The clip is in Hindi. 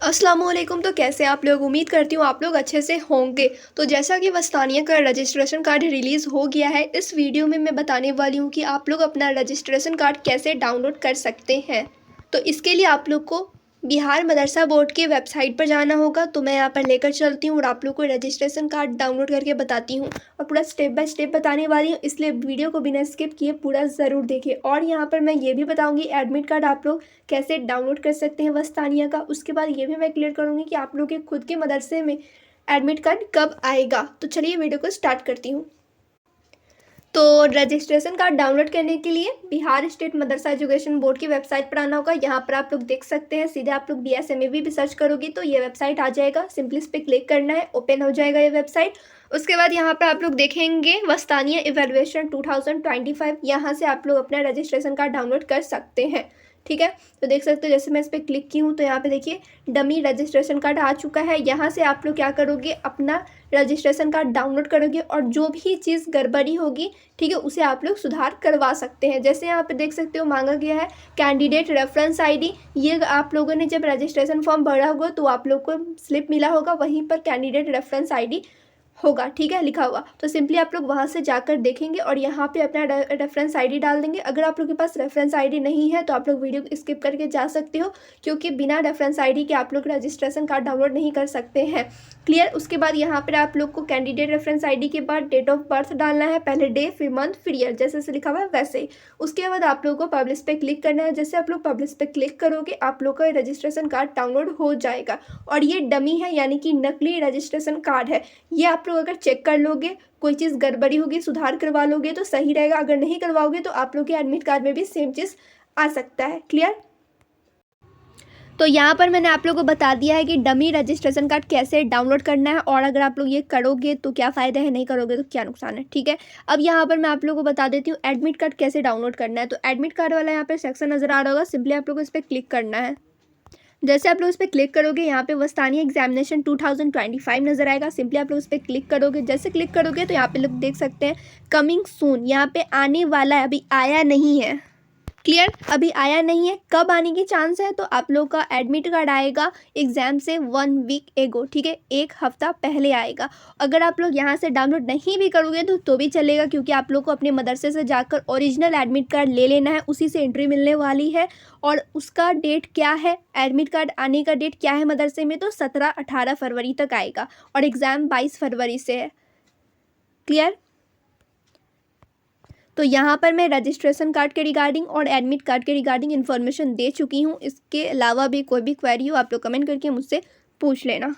अस्सलामुअलैकुम। तो कैसे आप लोग? उम्मीद करती हूँ आप लोग अच्छे से होंगे। तो जैसा कि वस्तानिया का रजिस्ट्रेशन कार्ड रिलीज़ हो गया है, इस वीडियो में मैं बताने वाली हूँ कि आप लोग अपना रजिस्ट्रेशन कार्ड कैसे डाउनलोड कर सकते हैं। तो इसके लिए आप लोग को बिहार मदरसा बोर्ड की वेबसाइट पर जाना होगा। तो मैं यहाँ पर लेकर चलती हूँ और आप लोग को रजिस्ट्रेशन कार्ड डाउनलोड करके बताती हूँ और पूरा स्टेप बाय स्टेप बताने वाली हूँ, इसलिए वीडियो को बिना स्किप किए पूरा ज़रूर देखिए। और यहाँ पर मैं ये भी बताऊँगी एडमिट कार्ड आप लोग कैसे डाउनलोड कर सकते हैं वस्तानिया का। उसके बाद ये भी मैं क्लियर करूँगी कि आप लोग के खुद के मदरसे में एडमिट कार्ड कब आएगा। तो चलिए वीडियो को स्टार्ट करती हूँ। तो रजिस्ट्रेशन कार्ड डाउनलोड करने के लिए बिहार स्टेट मदरसा एजुकेशन बोर्ड की वेबसाइट पर आना होगा। यहाँ पर आप लोग देख सकते हैं, सीधे आप लोग BSMAB भी सर्च करोगे तो ये वेबसाइट आ जाएगा। सिंपली इस पर क्लिक करना है, ओपन हो जाएगा ये वेबसाइट। उसके बाद यहाँ पर आप लोग देखेंगे वस्तानिया इवैल्यूएशन 2025। यहाँ से आप लोग अपना रजिस्ट्रेशन कार्ड डाउनलोड कर सकते हैं। ठीक है, तो देख सकते हो जैसे मैं इस पर क्लिक की हूँ तो यहाँ पे देखिए डमी रजिस्ट्रेशन कार्ड आ चुका है। यहाँ से आप लोग क्या करोगे, अपना रजिस्ट्रेशन कार्ड डाउनलोड करोगे और जो भी चीज़ गड़बड़ी होगी, ठीक है, उसे आप लोग सुधार करवा सकते हैं। जैसे यहाँ पे देख सकते हो मांगा गया है कैंडिडेट रेफरेंस आईडी। ये आप लोगों ने जब रजिस्ट्रेशन फॉर्म भरा होगा तो आप लोग को स्लिप मिला होगा, वहीं पर कैंडिडेट रेफरेंस आईडी होगा, ठीक है, लिखा हुआ। तो सिंपली आप लोग वहाँ से जाकर देखेंगे और यहाँ पे अपना रेफरेंस आईडी डाल देंगे। अगर आप लोग के पास रेफरेंस आईडी नहीं है तो आप लोग वीडियो स्किप करके जा सकते हो, क्योंकि बिना रेफरेंस आईडी के आप लोग रजिस्ट्रेशन कार्ड डाउनलोड नहीं कर सकते हैं। क्लियर। उसके बाद यहाँ पर आप लोग को कैंडिडेट रेफरेंस आईडी के बाद डेट ऑफ बर्थ डालना है, पहले डे फिर मंथ फिर ईयर, जैसे से लिखा हुआ है वैसे ही। उसके बाद आप लोग को पब्लिश पे क्लिक करना है। जैसे आप लोग पब्लिश पे क्लिक करोगे आप लोग का रजिस्ट्रेशन कार्ड डाउनलोड हो जाएगा। और ये डमी है, यानी कि नकली रजिस्ट्रेशन कार्ड है। ये आप लोग अगर चेक कर लोगे, कोई चीज़ गड़बड़ी होगी, सुधार करवा लोगे तो सही रहेगा। अगर नहीं करवाओगे तो आप लोग के एडमिट कार्ड में भी सेम चीज़ आ सकता है। क्लियर। तो यहाँ पर मैंने आप लोगों को बता दिया है कि डमी रजिस्ट्रेशन कार्ड कैसे डाउनलोड करना है और अगर आप लोग ये करोगे तो क्या फ़ायदा है, नहीं करोगे तो क्या नुकसान है। ठीक है, अब यहाँ पर मैं आप लोगों को बता देती हूँ एडमिट कार्ड कैसे डाउनलोड करना है। तो एडमिट कार्ड वाला यहाँ पर सेक्शन नज़र आ रहा होगा, सिंपली आप लोग को इस पर क्लिक करना है। जैसे आप लोग इस पर क्लिक करोगे यहाँ पे वस्तानिया एग्जामिनेशन 2025 नजर आएगा। सिंपली आप लोग इस पर क्लिक करोगे। जैसे क्लिक करोगे तो यहाँ पे लोग देख सकते हैं कमिंग सून, यहाँ पे आने वाला है, अभी आया नहीं है। क्लियर, अभी आया नहीं है। कब आने की चांस है, तो आप लोग का एडमिट कार्ड आएगा एग्जाम से 1 वीक एगो, ठीक है, एक हफ्ता पहले आएगा। अगर आप लोग यहाँ से डाउनलोड नहीं भी करोगे तो भी चलेगा, क्योंकि आप लोग को अपने मदरसे से जाकर ओरिजिनल एडमिट कार्ड ले लेना है, उसी से एंट्री मिलने वाली है। और उसका डेट क्या है, एडमिट कार्ड आने का डेट क्या है मदरसे में, तो 17-18 फरवरी तक आएगा और एग्ज़ाम 22 फरवरी से है। क्लियर। तो यहाँ पर मैं रजिस्ट्रेशन कार्ड के रिगार्डिंग और एडमिट कार्ड के रिगार्डिंग इन्फॉर्मेशन दे चुकी हूँ। इसके अलावा भी कोई भी क्वेरी हो आप लोग कमेंट करके मुझसे पूछ लेना।